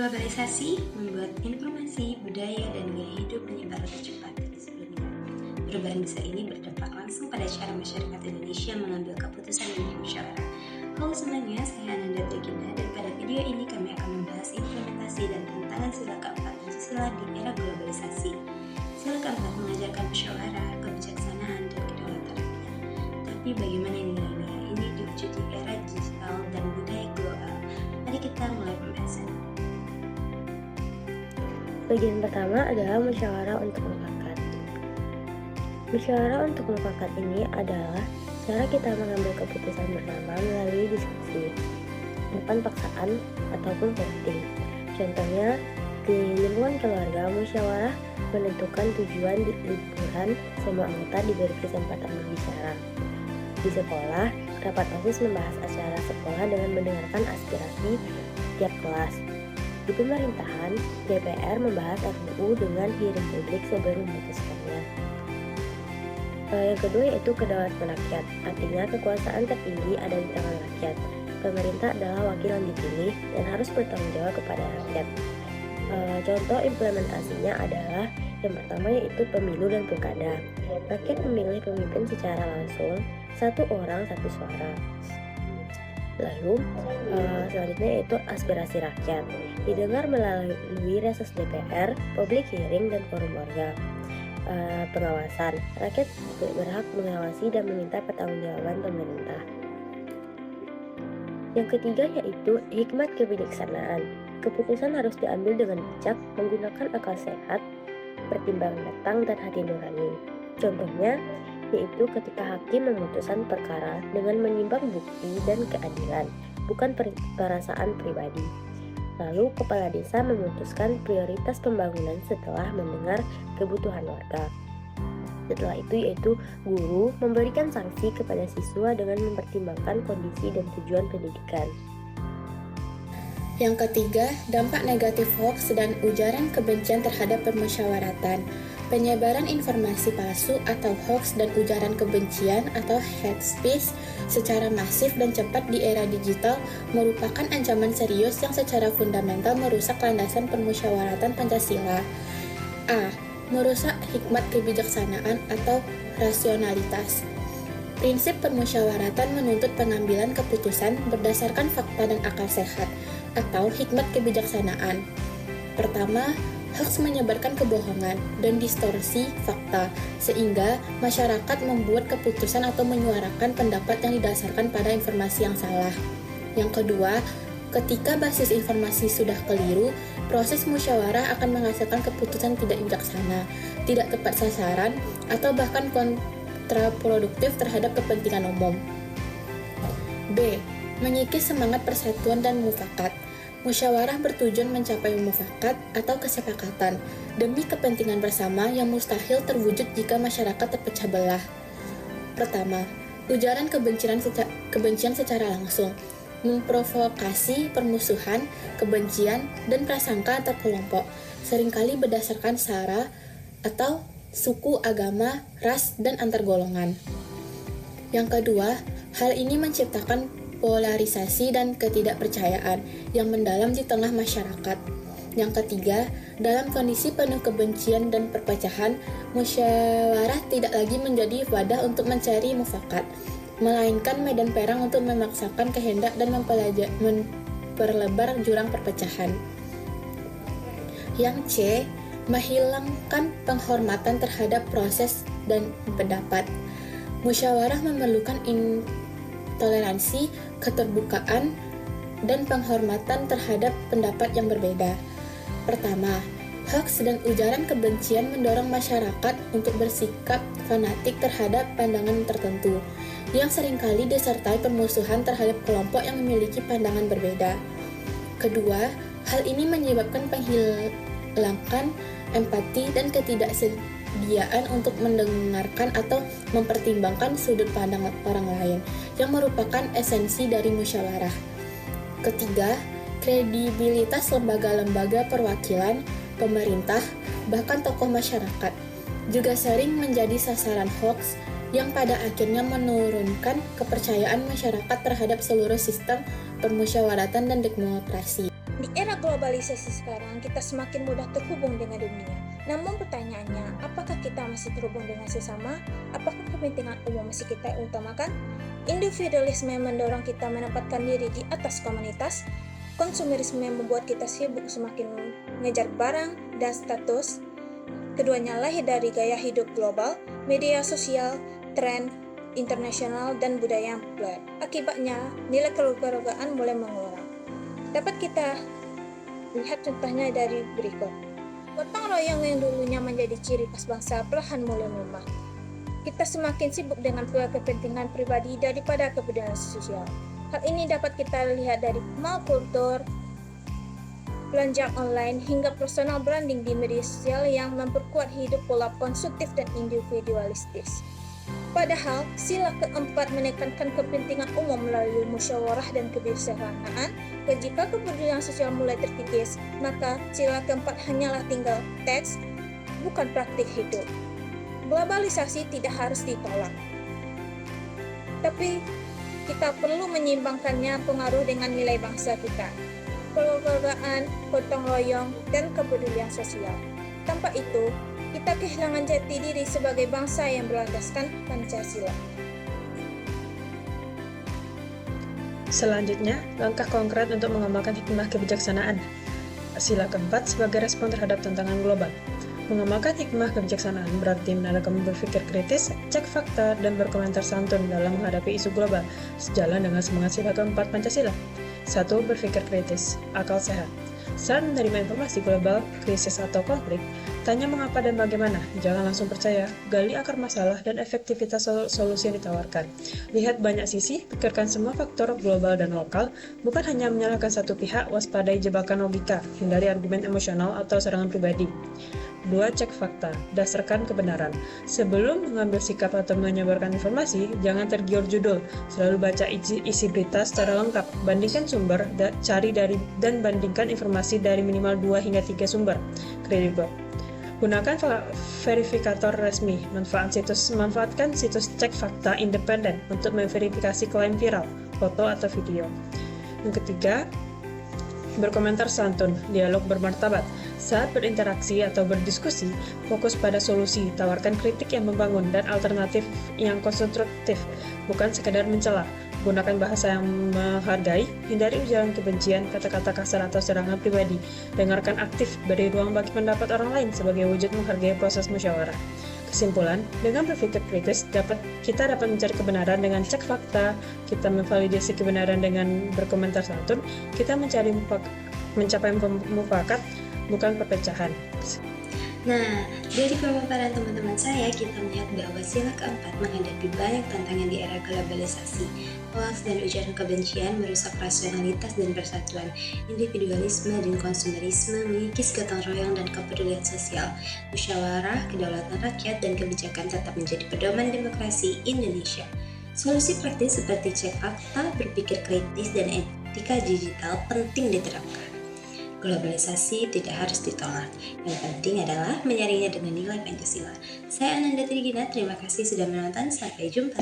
Globalisasi membuat informasi, budaya, dan gaya hidup menyebar lebih cepat dari sebelumnya. Perubahan besar ini berdampak langsung pada cara masyarakat Indonesia mengambil keputusan dengan musyawarah. Halo semuanya, saya Ananda Regina, dan pada video ini kami akan membahas implementasi dan tantangan sila keempat Pancasila di era globalisasi. Sila keempat mengajarkan musyawarah, kebijaksanaan, dan kedaulatan rakyat. Tapi bagaimana nilai-nilai ini diwujud di era digital dan budaya global? Mari kita mulai pembahasan. Bagian pertama adalah musyawarah untuk mufakat. Musyawarah untuk mufakat ini adalah cara kita mengambil keputusan bersama melalui diskusi, bukan paksaan ataupun voting. Contohnya, di lingkungan keluarga, musyawarah menentukan tujuan di liburan, semua anggota diberi kesempatan berbicara. Di sekolah, rapat OSIS membahas acara sekolah dengan mendengarkan aspirasi tiap kelas. Di pemerintahan, DPR membahas RUU dengan hearing publik sebelum memutuskannya. Yang kedua yaitu kedaulatan rakyat, artinya kekuasaan tertinggi ada di tangan rakyat. Pemerintah adalah wakil yang dipilih dan harus bertanggung jawab kepada rakyat. Contoh implementasinya adalah yang pertama yaitu pemilu dan pilkada. Rakyat memilih pemimpin secara langsung, satu orang satu suara. Lalu selanjutnya yaitu aspirasi rakyat, didengar melalui reses DPR, public hearing, dan forum warga. Pengawasan, rakyat berhak mengawasi dan meminta pertanggungjawaban pemerintah. Yang ketiga yaitu hikmat kebijaksanaan. Keputusan harus diambil dengan bijak, menggunakan akal sehat, pertimbangan matang, dan hati nurani. Contohnya yaitu ketika hakim memutuskan perkara dengan menimbang bukti dan keadilan, bukan perasaan pribadi. Lalu kepala desa memutuskan prioritas pembangunan setelah mendengar kebutuhan warga. Setelah itu yaitu guru memberikan sanksi kepada siswa dengan mempertimbangkan kondisi dan tujuan pendidikan. Yang ketiga, dampak negatif hoax dan ujaran kebencian terhadap permusyawaratan. Penyebaran informasi palsu atau hoax dan ujaran kebencian atau hate speech secara masif dan cepat di era digital merupakan ancaman serius yang secara fundamental merusak landasan permusyawaratan Pancasila. A. Merusak hikmat kebijaksanaan atau rasionalitas. Prinsip permusyawaratan menuntut pengambilan keputusan berdasarkan fakta dan akal sehat atau hikmat kebijaksanaan. Pertama, hoax menyebarkan kebohongan dan distorsi fakta, sehingga masyarakat membuat keputusan atau menyuarakan pendapat yang didasarkan pada informasi yang salah. Yang kedua, ketika basis informasi sudah keliru, proses musyawarah akan menghasilkan keputusan tidak bijaksana, tidak tepat sasaran, atau bahkan kontraproduktif terhadap kepentingan umum. B. Mengikis semangat persatuan dan mufakat. Musyawarah bertujuan mencapai mufakat atau kesepakatan demi kepentingan bersama yang mustahil terwujud jika masyarakat terpecah belah. Pertama, ujaran kebencian secara langsung, memprovokasi permusuhan, kebencian, dan prasangka antar kelompok, seringkali berdasarkan sara atau suku, agama, ras, dan antar golongan. Yang kedua, hal ini menciptakan polarisasi dan ketidakpercayaan yang mendalam di tengah masyarakat. Yang ketiga, dalam kondisi penuh kebencian dan perpecahan, musyawarah tidak lagi menjadi wadah untuk mencari mufakat, melainkan medan perang untuk memaksakan kehendak dan memperlebar jurang perpecahan. Yang C, menghilangkan penghormatan terhadap proses dan pendapat. Musyawarah memerlukan toleransi, keterbukaan, dan penghormatan terhadap pendapat yang berbeda. Pertama, hoax dan ujaran kebencian mendorong masyarakat untuk bersikap fanatik terhadap pandangan tertentu, yang seringkali disertai permusuhan terhadap kelompok yang memiliki pandangan berbeda. Kedua, hal ini menyebabkan penghilangkan empati dan ketidaksediaan untuk mendengarkan atau mempertimbangkan sudut pandang orang lain, yang merupakan esensi dari musyawarah. Ketiga, kredibilitas lembaga-lembaga perwakilan, pemerintah, bahkan tokoh masyarakat juga sering menjadi sasaran hoax yang pada akhirnya menurunkan kepercayaan masyarakat terhadap seluruh sistem permusyawaratan dan demokrasi. Di era globalisasi sekarang, kita semakin mudah terhubung dengan dunia. Namun pertanyaannya, apakah kita masih terhubung dengan sesama? Apakah kepentingan umum masih kita utamakan? Individualisme mendorong kita menempatkan diri di atas komunitas. Konsumerisme membuat kita sibuk semakin mengejar barang dan status. Keduanya lahir dari gaya hidup global, media sosial, tren internasional, dan budaya yang populer. Akibatnya, nilai kekeluargaan mulai mengurang. Dapat kita lihat contohnya dari berikut. Gotong royong yang dulunya menjadi ciri khas bangsa perlahan mulai melemah. Kita semakin sibuk dengan kepentingan pribadi daripada kepedulian sosial. Hal ini dapat kita lihat dari mal kultur, belanja online, hingga personal branding di media sosial yang memperkuat hidup pola konsumtif dan individualistis. Padahal, sila keempat menekankan kepentingan umum melalui musyawarah dan kebijaksanaan. Jika kepedulian sosial mulai terkikis, maka sila keempat hanyalah tinggal teks, bukan praktik hidup. Globalisasi tidak harus ditolak, tapi kita perlu menyeimbangkannya pengaruh dengan nilai bangsa kita, kekeluargaan, gotong royong, dan kepedulian sosial. Tanpa itu, kita kehilangan jati diri sebagai bangsa yang berlandaskan Pancasila. Selanjutnya, langkah konkret untuk mengamalkan hikmah kebijaksanaan. Sila keempat sebagai respon terhadap tantangan global. Mengamalkan hikmah kebijaksanaan berarti menandakan berpikir kritis, cek fakta, dan berkomentar santun dalam menghadapi isu global, sejalan dengan semangat sila keempat Pancasila. 1. Berpikir kritis, akal sehat. Saat menerima informasi global, krisis atau konflik, tanya mengapa dan bagaimana, jangan langsung percaya, gali akar masalah dan efektivitas solusi yang ditawarkan. Lihat banyak sisi, pikirkan semua faktor global dan lokal, bukan hanya menyalahkan satu pihak, waspadai jebakan logika, hindari argumen emosional atau serangan pribadi. 2. Cek fakta, dasarkan kebenaran. Sebelum mengambil sikap atau menyebarkan informasi, jangan tergiur judul. Selalu baca isi berita secara lengkap. Bandingkan sumber, cari dari dan bandingkan informasi dari minimal 2 hingga 3 sumber kredibel. Gunakan verifikator resmi. Manfaatkan situs cek fakta independen untuk memverifikasi klaim viral, foto atau video. Yang ketiga, berkomentar santun, dialog bermartabat. Saat berinteraksi atau berdiskusi, fokus pada solusi, tawarkan kritik yang membangun dan alternatif yang konstruktif, bukan sekadar mencela. Gunakan bahasa yang menghargai, hindari ujaran kebencian, kata-kata kasar atau serangan pribadi. Dengarkan aktif, beri ruang bagi pendapat orang lain sebagai wujud menghargai proses musyawarah. Kesimpulan, dengan berpikir kritis, kita dapat mencari kebenaran dengan cek fakta, kita memvalidasi kebenaran dengan berkomentar santun, kita mencapai mufakat, bukan perpecahan. Nah, dari pemaparan teman-teman saya, kita melihat bahwa sila keempat menghadapi banyak tantangan di era globalisasi. Hoaks dan ujaran kebencian merusak rasionalitas dan persatuan, individualisme dan konsumerisme mengikis gotong royong dan kepedulian sosial, musyawarah, kedaulatan rakyat, dan kebijakan tetap menjadi pedoman demokrasi Indonesia. Solusi praktis seperti cek fakta, berpikir kritis, dan etika digital penting diterapkan. Globalisasi tidak harus ditolak. Yang penting adalah menyaringnya dengan nilai Pancasila. Saya Ananda Trigina, terima kasih sudah menonton. Sampai jumpa.